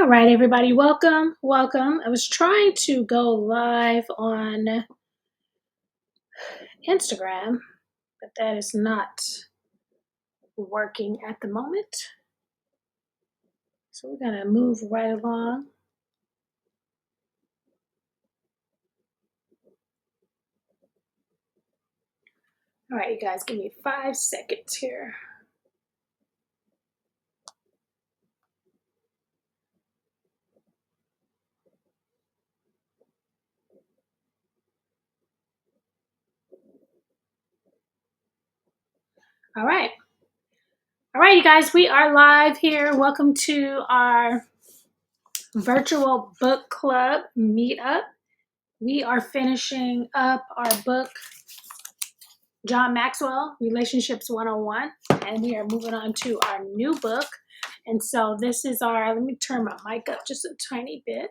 All right, everybody, welcome, welcome. I was trying to go live on Instagram, but that is not working at the moment. So we're going to move right along. All right, you guys, give me 5 seconds here. All right. All right, you guys, we are live here. Welcome to our virtual book club meetup. We are finishing up our book, John Maxwell, Relationships 101, and we are moving on to our new book. And so this is let me turn my mic up just a tiny bit.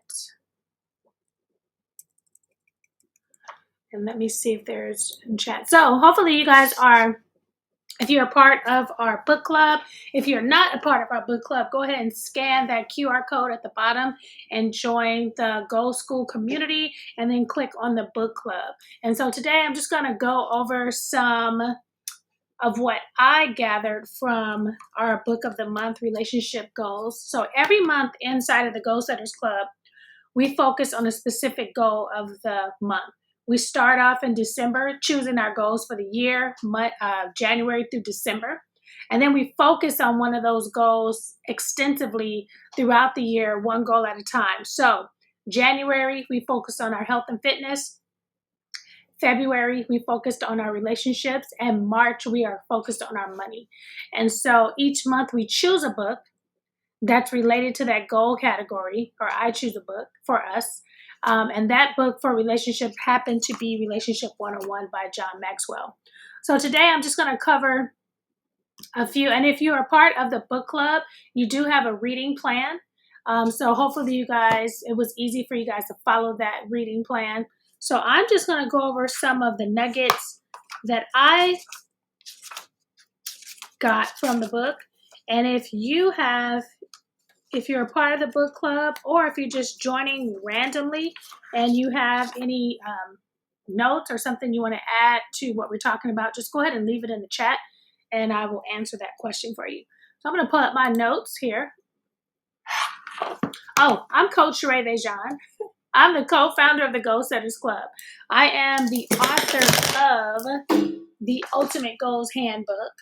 And let me see if there's chat. So hopefully you guys if you're a part of our book club, if you're not a part of our book club, go ahead and scan that QR code at the bottom and join the Goal Skool community and then click on the book club. And so today I'm just going to go over some of what I gathered from our book of the month, Relationship Goals. So every month inside of the Goal Setters Club, we focus on a specific goal of the month. We start off in December, choosing our goals for the year, January through December. And then we focus on one of those goals extensively throughout the year, one goal at a time. So January, we focus on our health and fitness. February, we focused on our relationships, and March, we are focused on our money. And so each month we choose a book that's related to that goal category, or I choose a book for us. And that book for relationships happened to be Relationship 101 by John Maxwell. So today I'm just going to cover a few. And if you're a part of the book club, you do have a reading plan. So hopefully you guys, it was easy for you guys to follow that reading plan. So I'm just going to go over some of the nuggets that I got from the book. And if you're a part of the book club, or if you're just joining randomly and you have any notes or something you want to add to what we're talking about, just go ahead and leave it in the chat and I will answer that question for you. So I'm going to pull up my notes here. Oh, I'm Coach Sheree Dejan. I'm the co-founder of the Goal Setters Club. I am the author of the Ultimate Goals Handbook.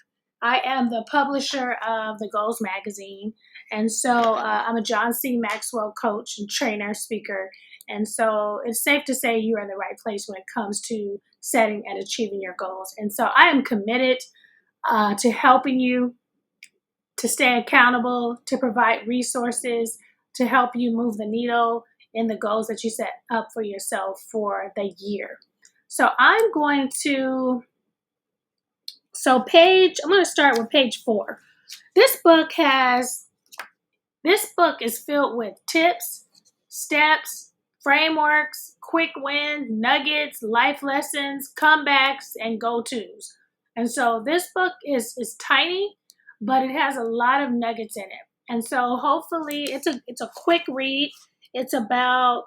I am the publisher of the Goals magazine. And so I'm a John C. Maxwell coach and trainer, speaker. And so it's safe to say you are in the right place when it comes to setting and achieving your goals. And so I am committed to helping you to stay accountable, to provide resources, to help you move the needle in the goals that you set up for yourself for the year. So I'm going to start with page 4. This book is filled with tips, steps, frameworks, quick wins, nuggets, life lessons, comebacks, and go-tos. And so this book is tiny, but it has a lot of nuggets in it. And so hopefully it's a quick read. It's about,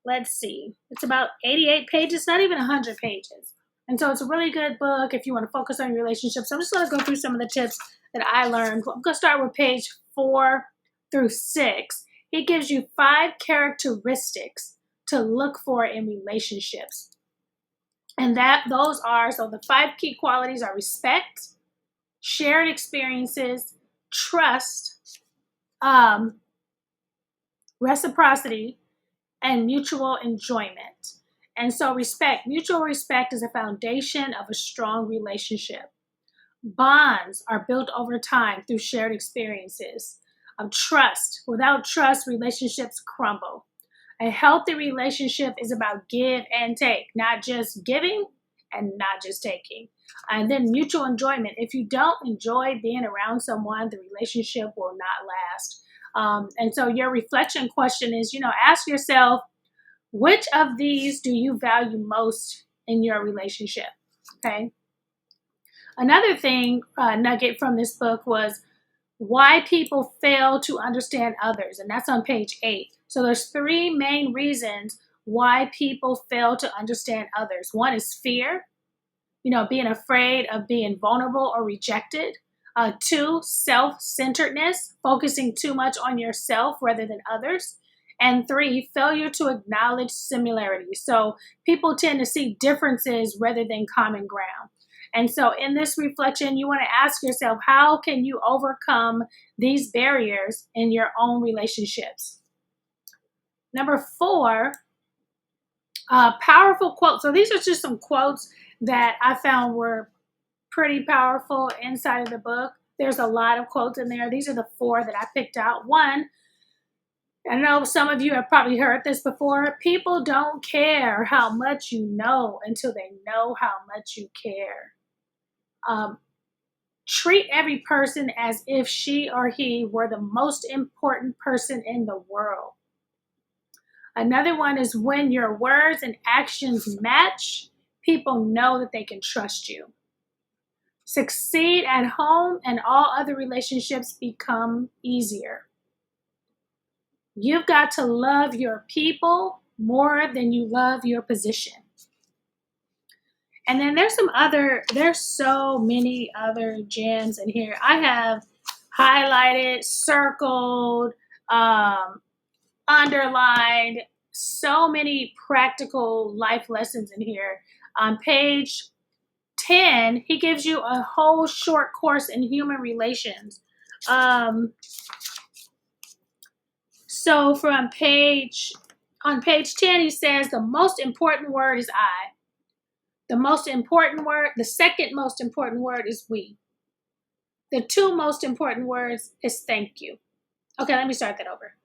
it's about 88 pages, not even 100 pages. And so it's a really good book if you want to focus on your relationships. So I'm just going to go through some of the tips that I learned. I'm going to start with page 4 through 6. It gives you 5 characteristics to look for in relationships. And so the 5 key qualities are respect, shared experiences, trust, reciprocity, and mutual enjoyment. And so mutual respect is a foundation of a strong relationship. Bonds are built over time through shared experiences. Trust. Without trust, relationships crumble. A healthy relationship is about give and take, not just giving and not just taking. And then mutual enjoyment. If you don't enjoy being around someone, the relationship will not last. And so your reflection question is, ask yourself, which of these do you value most in your relationship? Okay. Another thing, nugget from this book was, why people fail to understand others, and that's on page 8. So there's 3 main reasons why people fail to understand others. One is fear, being afraid of being vulnerable or rejected. 2, self-centeredness, focusing too much on yourself rather than others. And 3, failure to acknowledge similarities. So people tend to see differences rather than common ground. And so in this reflection, you want to ask yourself, how can you overcome these barriers in your own relationships? Number 4, powerful quotes. So these are just some quotes that I found were pretty powerful inside of the book. There's a lot of quotes in there. These are the 4 that I picked out. One, I know some of you have probably heard this before. People don't care how much you know until they know how much you care. Treat every person as if she or he were the most important person in the world. Another one is, when your words and actions match, people know that they can trust you. Succeed at home and all other relationships become easier. You've got to love your people more than you love your position. And then there's so many other gems in here. I have highlighted, circled, underlined, so many practical life lessons in here. On page 10, he gives you a whole short course in human relations. So on page 10, he says the most important word is I. The second most important word is we. The 2 most important words is thank you. Okay, let me start that over.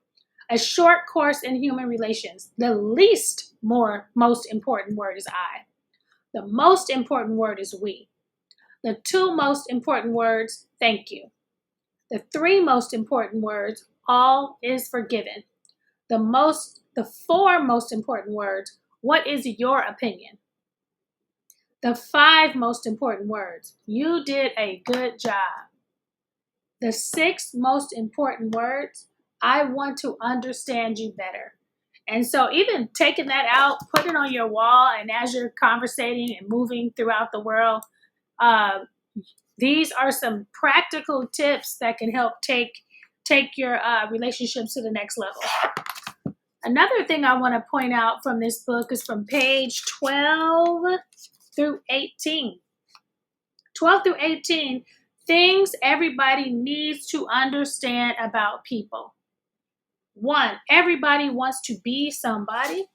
A short course in human relations. The most important word is I. The most important word is we. The 2 most important words, thank you. The 3 most important words, all is forgiven. The 4 most important words, what is your opinion? The 5 most important words, you did a good job. The 6 most important words, I want to understand you better. And so even taking that out, put it on your wall, and as you're conversating and moving throughout the world, these are some practical tips that can help take your relationships to the next level. Another thing I want to point out from this book is from page 12 through 18. 12 through 18, things everybody needs to understand about people. 1, everybody wants to be somebody.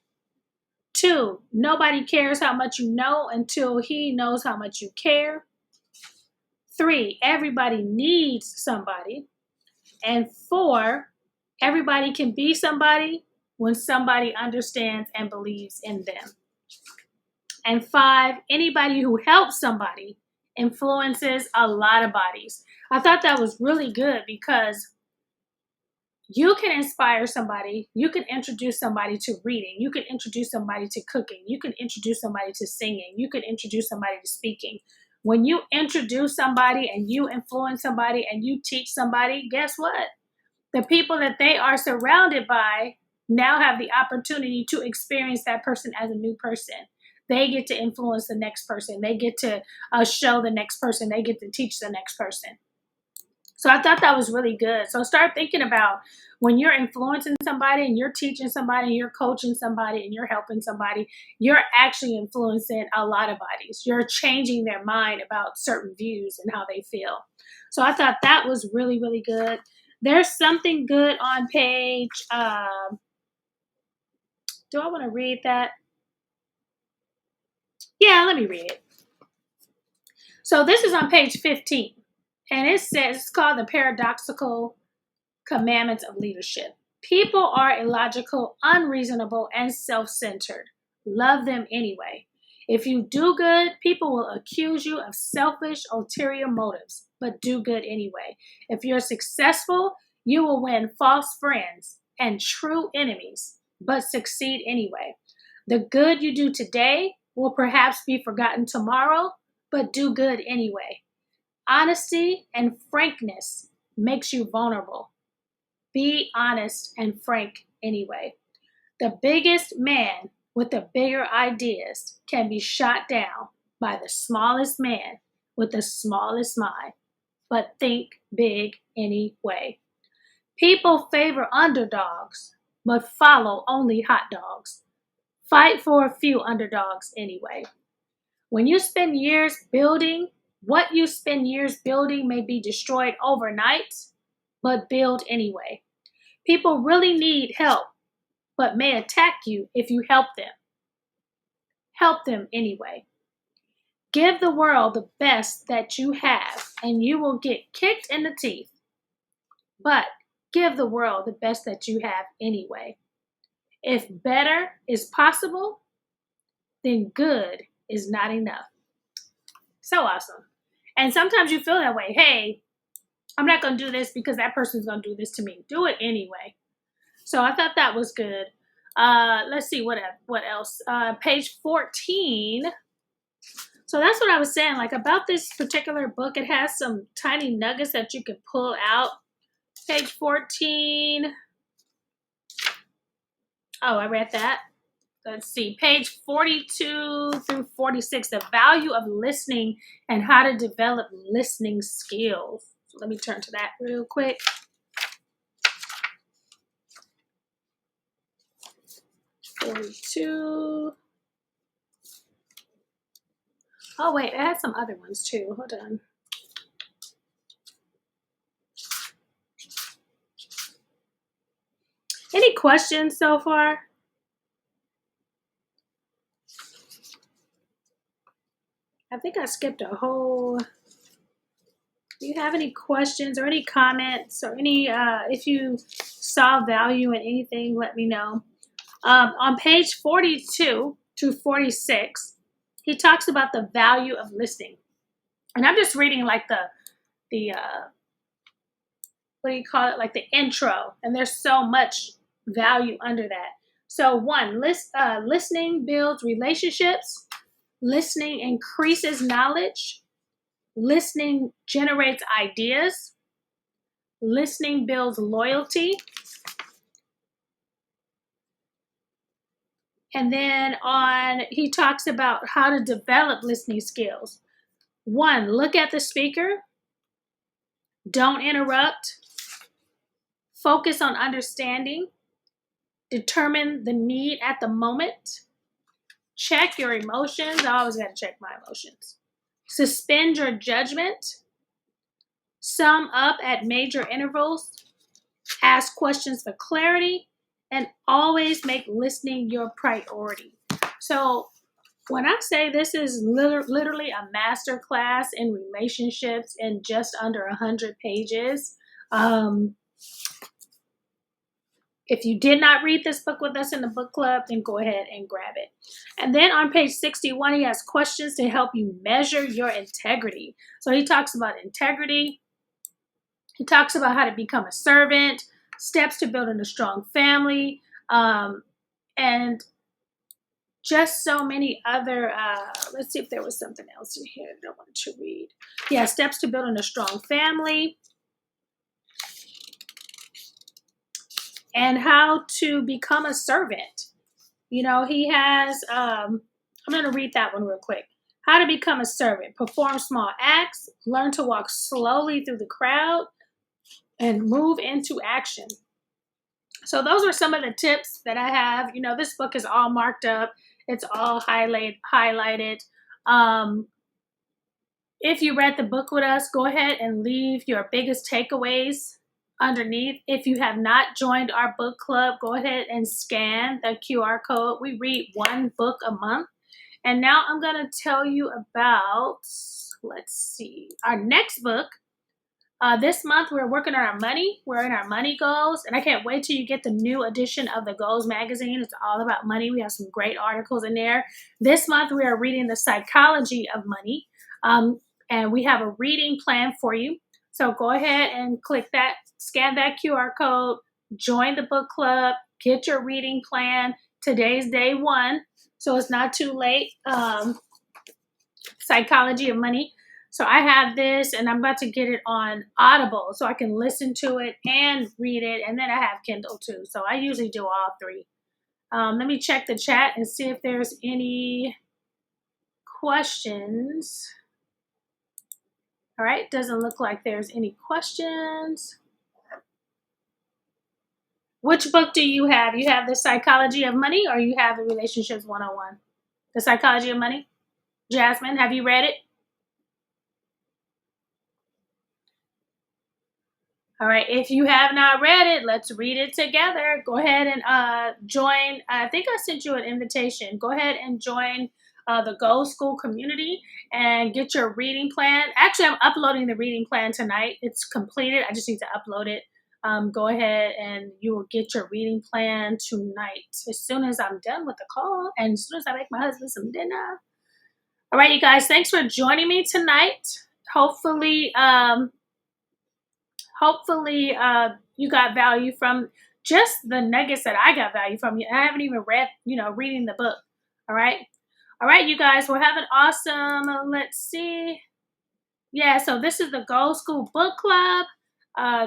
2, nobody cares how much you know until he knows how much you care. 3, everybody needs somebody. And 4, everybody can be somebody when somebody understands and believes in them. And 5, anybody who helps somebody influences a lot of bodies. I thought that was really good because you can inspire somebody. You can introduce somebody to reading. You can introduce somebody to cooking. You can introduce somebody to singing. You can introduce somebody to speaking. When you introduce somebody and you influence somebody and you teach somebody, guess what? The people that they are surrounded by now have the opportunity to experience that person as a new person. They get to influence the next person. They get to show the next person. They get to teach the next person. So I thought that was really good. So start thinking about when you're influencing somebody and you're teaching somebody and you're coaching somebody and you're helping somebody, you're actually influencing a lot of bodies. You're changing their mind about certain views and how they feel. So I thought that was really, really good. There's something good on page, do I want to read that? Yeah, let me read it. So this is on page 15. And it says, it's called the Paradoxical Commandments of Leadership. People are illogical, unreasonable, and self-centered. Love them anyway. If you do good, people will accuse you of selfish, ulterior motives, but do good anyway. If you're successful, you will win false friends and true enemies, but succeed anyway. The good you do today will perhaps be forgotten tomorrow, but do good anyway. Honesty and frankness makes you vulnerable. Be honest and frank anyway. The biggest man with the bigger ideas can be shot down by the smallest man with the smallest mind, but think big anyway. People favor underdogs, but follow only hot dogs. Fight for a few underdogs anyway. When you spend years building, what you spend years building may be destroyed overnight, but build anyway. People really need help, but may attack you if you help them. Help them anyway. Give the world the best that you have, and you will get kicked in the teeth. But give the world the best that you have anyway. If better is possible, then good is not enough. So awesome. And sometimes you feel that way. Hey, I'm not going to do this because that person's going to do this to me. Do it anyway. So I thought that was good. Let's see what else. Page 14. So that's what I was saying. Like about this particular book, it has some tiny nuggets that you can pull out. Page 14. Oh, I read that. Let's see. Page 42 through 46. The value of listening and how to develop listening skills. So let me turn to that real quick. '42. Oh, wait. It has some other ones too. Hold on. Any questions so far? I think I skipped a whole. Do you have any questions or any comments or any, if you saw value in anything, let me know. On page 42 to 46, he talks about the value of listening. And I'm just reading like the what do you call it? Like the intro. And there's so much value under that. So one, listening builds relationships. Listening increases knowledge. Listening generates ideas. Listening builds loyalty. And then he talks about how to develop listening skills. One, look at the speaker. Don't interrupt. Focus on understanding. Determine the need at the moment. Check your emotions. I always got to check my emotions. Suspend your judgment. Sum up at major intervals. Ask questions for clarity. And always make listening your priority. So when I say this is literally a master class in relationships in just under 100 pages, if you did not read this book with us in the book club, then go ahead and grab it. And then on page 61, he has questions to help you measure your integrity. So he talks about integrity. He talks about how to become a servant, steps to building a strong family, and just so many other, let's see if there was something else in here that I wanted to read. Yeah, steps to building a strong family. And how to become a servant. You know, he has, I'm going to read that one real quick. How to become a servant. Perform small acts. Learn to walk slowly through the crowd. And move into action. So those are some of the tips that I have. You know, this book is all marked up. It's all highlighted. If you read the book with us, go ahead and leave your biggest takeaways underneath. If you have not joined our book club, go ahead and scan the QR code. We read one book a month. And now I'm going to tell you about, let's see, our next book. This month, we're working on our money. We're in our money goals. And I can't wait till you get the new edition of the Goals magazine. It's all about money. We have some great articles in there. This month, we are reading The Psychology of Money. And we have a reading plan for you. So go ahead and click that, scan that QR code, join the book club, get your reading plan. Today's day one, so it's not too late. Psychology of Money. So I have this and I'm about to get it on Audible so I can listen to it and read it. And then I have Kindle too. So I usually do all three. Let me check the chat and see if there's any questions. All right, doesn't look like there's any questions. Which book do you have? You have The Psychology of Money or you have The Relationships 101? The Psychology of Money? Jasmine, have you read it? All right, if you have not read it, let's read it together. Go ahead and join. I think I sent you an invitation. Go ahead and join the Goal Skool community and get your reading plan. Actually, I'm uploading the reading plan tonight. It's completed. I just need to upload it. Go ahead and you will get your reading plan tonight as soon as I'm done with the call and as soon as I make my husband some dinner. All right, you guys, thanks for joining me tonight. Hopefully, you got value from just the nuggets that I got value from. I haven't even read, reading the book. All right, you guys, we're having awesome. Let's see. Yeah, so this is the Goal Skool Book Club.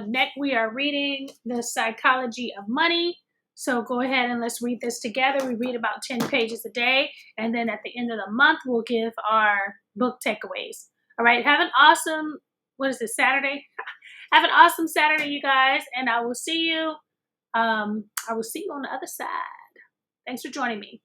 Next, we are reading The Psychology of Money. So go ahead and let's read this together. We read about 10 pages a day. And then at the end of the month, we'll give our book takeaways. All right, have an awesome, Saturday? Have an awesome Saturday, you guys. And I will see you on the other side. Thanks for joining me.